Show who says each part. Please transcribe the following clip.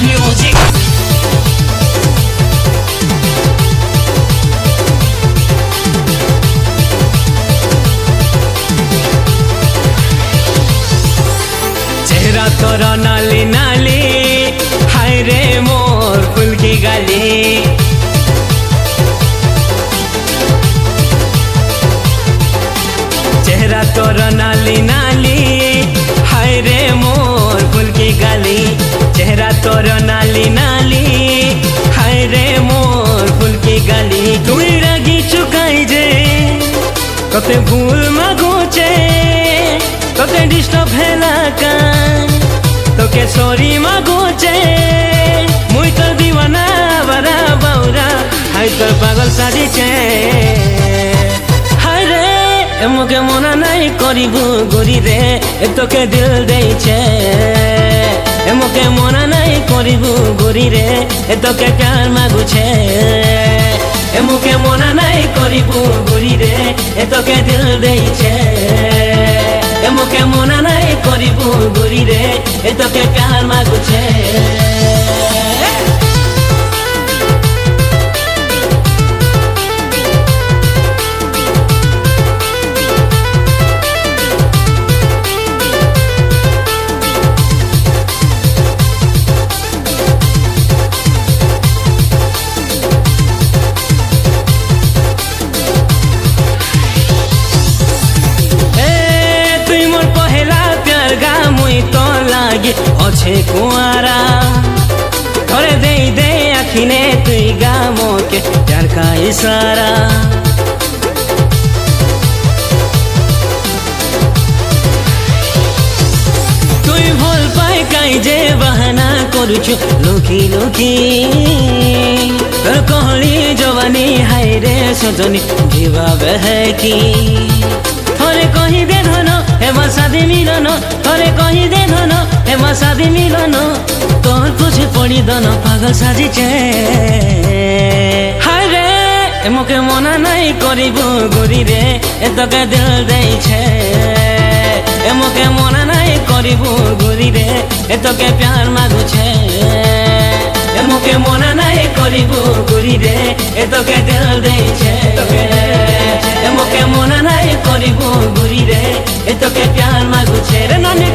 Speaker 1: music. चेहरा तोरा नाली नाली, हाय रे मोर फूल की गाली। चेहरा तोरा नाली नाली, हाय रे मोर फूल की गाली। चेहरा तोरा नाली नाली, हाय रे मोर फूल की गाली। तुई रागी चुकाई जे कते भूल मागोचे, तोके डिस्टर्ब हेला कान, तोके सॉरी मागोचे। मुई तो दीवाना बरा बाउरा, हाय तोर पागल साजिचे। हाय रे मोके मना नहीं करिबू गोरी रे, तोके दिल देइछे। मोके मना नहीं करिबू गोरी रे, तोके प्यार मागुछे। मोके मना नहीं करिबू गोरी रे, तोके दिल देइछे। मोके मना नहीं करिबू गोरी रे, तोके प्यार मागुछे। अच्छे कुआरा थोड़े दे दे आखिने तुई गामो के प्यार का इशारा। तुई भूल पाए काई जे बहाना करुछु लुकी लुकी। तोर कहली जवानी हाय रे सजनी जीवा बहकी। थोड़े कही दे धन हेमा शादी मिलन, थोड़े कही दे धन हेमा शादी मिलन। तोर तुझे पड़ी दन पागल साजिचे। हाय रे मोके मना नहीं करिबू गोरी रे, तोके दिल देइछे। मोके मना नहीं करिबू गोरी रे, तोके प्यार मागुछे। मोके मना नहीं करिबू गोरी रे, तोके दिल देइछे। मोके मना नहीं करिबू गोरी रे, तोके प्यार मागुछे रे नानी।